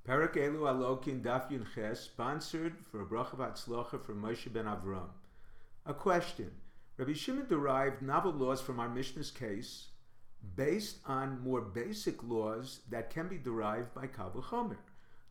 Perek Elu Halokin Daf Yomi, sponsored for a bracha v'atzlocha for Moshe ben Avram. A question. Rabbi Shimon derived novel laws from our Mishnah's case based on more basic laws that can be derived by Kal v'chomer.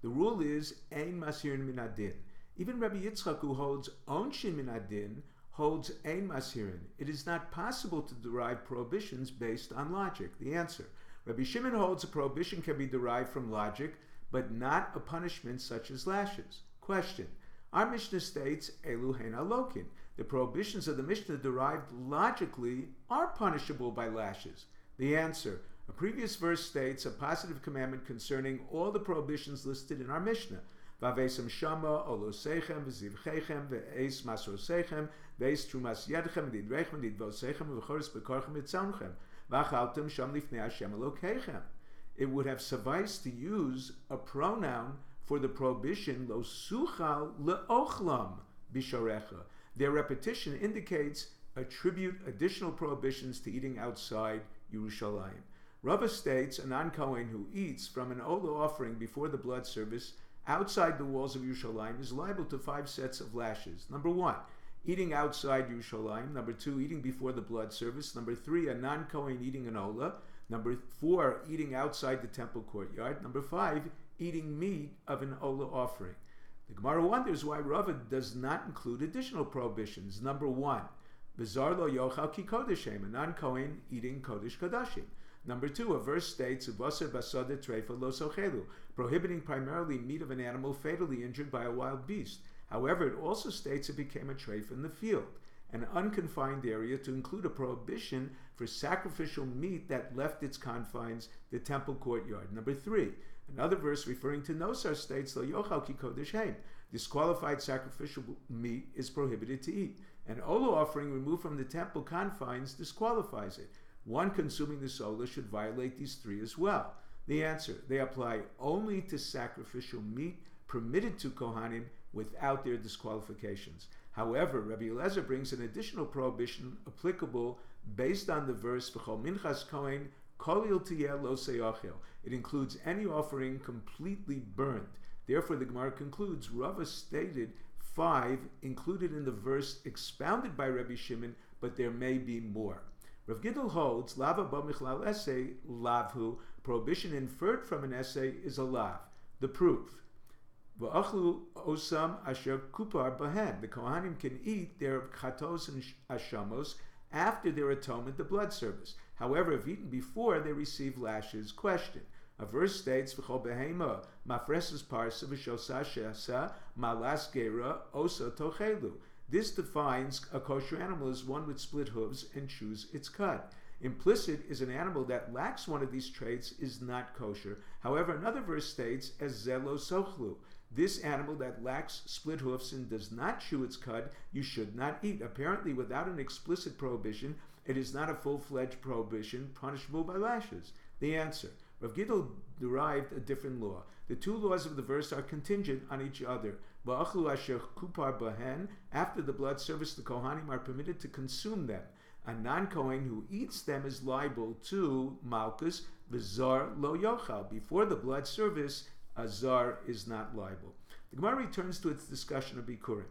The rule is Ein Masirin min adin. Even Rabbi Yitzchak, who holds Onshin min adin, holds Ein Masirin. It is not possible to derive prohibitions based on logic. The answer. Rabbi Shimon holds a prohibition can be derived from logic, but not a punishment such as lashes. Question. Our Mishnah states, Elu hein halokin. The prohibitions of the Mishnah derived logically are punishable by lashes. The answer. A previous verse states a positive commandment concerning all the prohibitions listed in our Mishnah. Vavesem shama, olosechem, v'zivchechem, v'eis masrosechem, v'eis trumas yedchem, v'didrechem, v'didvosechem, v'choris bekorchem, v'tzomchem, v'achaltem sham lifnei Hashem elokechem. It would have sufficed to use a pronoun for the prohibition, lo suchal le'ochlam bisharecha. Their repetition indicates attribute additional prohibitions to eating outside Yerushalayim. Rava states a non-Kohen who eats from an Ola offering before the blood service outside the walls of Yerushalayim is liable to 5 sets of lashes. Number 1, eating outside Yerushalayim. Number 2, eating before the blood service. Number 3, a non-Kohen eating an Ola. Number 4, eating outside the temple courtyard. Number 5, eating meat of an Ola offering. The Gemara wonders why Rava does not include additional prohibitions. Number 1, Bizar lo yochal ki kodeshem, a non-Kohen eating kodesh kodashim. Number 2, a verse states, Uvaser basada treifa lo sochelu, prohibiting primarily meat of an animal fatally injured by a wild beast. However, it also states it became a treif in the field, an unconfined area, to include a prohibition for sacrificial meat that left its confines, the temple courtyard. Number 3, another verse referring to Nosar states, Lo yochal ki kodesh heim, disqualified sacrificial meat is prohibited to eat. An Ola offering removed from the temple confines disqualifies it. One consuming this Ola should violate these 3 as well. The answer, they apply only to sacrificial meat permitted to Kohanim without their disqualifications. However, Rabbi Eliezer brings an additional prohibition applicable based on the verse, V'chol minchas Kohen kolil tiyeh lo se'achel. It includes any offering completely burned. Therefore, the Gemara concludes, Rava stated 5 included in the verse expounded by Rabbi Shimon, but there may be more. Rav Gidl holds, Lava bo michlal essay, lavhu, prohibition inferred from an essay is a lav. The proof. V'achlu osam asher kupar bahen. The Kohanim can eat their chatos and ashamos after their atonement, the blood service. However, if eaten before, they receive lashes. Question. A verse states, V'chol behema, mafreses parsa v'shosa she'asa, malas gera, osa tochelu. This defines a kosher animal as one with split hooves and chews its cud. Implicit is an animal that lacks one of these traits is not kosher. However, another verse states, as zelo sochlu. This animal that lacks split hoofs and does not chew its cud, you should not eat. Apparently, without an explicit prohibition, it is not a full-fledged prohibition punishable by lashes. The answer. Rav Gidl derived a different law. The 2 laws of the verse are contingent on each other. Ba'achlu asher kupar bahen, after the blood service, the Kohanim are permitted to consume them. A non-Kohen who eats them is liable to Makkos, v'zar lo yochal. Before the blood service, a zar is not liable. The Gemara returns to its discussion of Bikurim.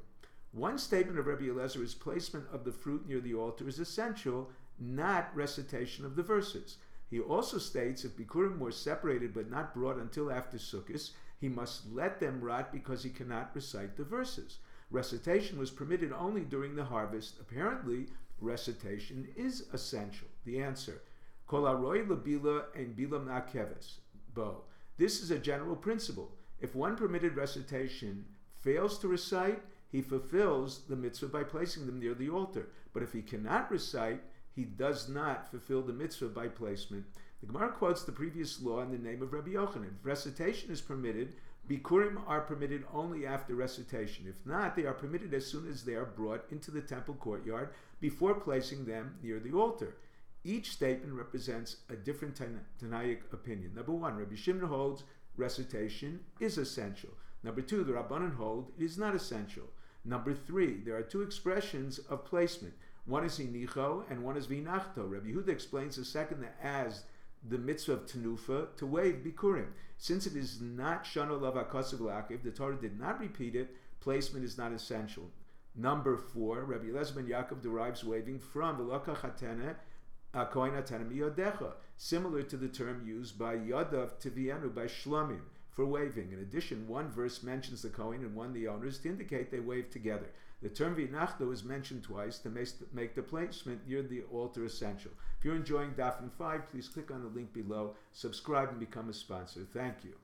One statement of Rabbi Eliezer is placement of the fruit near the altar is essential, not recitation of the verses. He also states if Bikurim were separated but not brought until after Sukkot, he must let them rot because he cannot recite the verses. Recitation was permitted only during the harvest. Apparently, recitation is essential. The answer, Kol aroi lebila and bilam na'keves. Bo. This is a general principle. If one permitted recitation fails to recite, he fulfills the mitzvah by placing them near the altar. But if he cannot recite, he does not fulfill the mitzvah by placement. The Gemara quotes the previous law in the name of Rabbi Yochanan. If recitation is permitted, Bikurim are permitted only after recitation. If not, they are permitted as soon as they are brought into the temple courtyard before placing them near the altar. Each statement represents a different Tanaic opinion. Number 1, Rabbi Shimon holds recitation is essential. Number 2, the Rabbanan hold it is not essential. Number 3, there are 2 expressions of placement. One is inicho and one is vinachto. Rabbi Yehuda explains the second as the mitzvah of tenufa to wave bikurim. Since it is not shana lav hakasav l'akiv, the Torah did not repeat it, placement is not essential. Number 4, Rabbi Eliezer ben Yaakov derives waving from the V'lokach hatene kohen hatene miyodecha, similar to the term used by Yadav Tivienu by Shlomim for waving. In addition, one verse mentions the kohen and one the owners to indicate they wave together. The term v'nachdo is mentioned twice to make the placement near the altar essential. If you're enjoying Daf 5, please click on the link below, subscribe and become a sponsor. Thank you.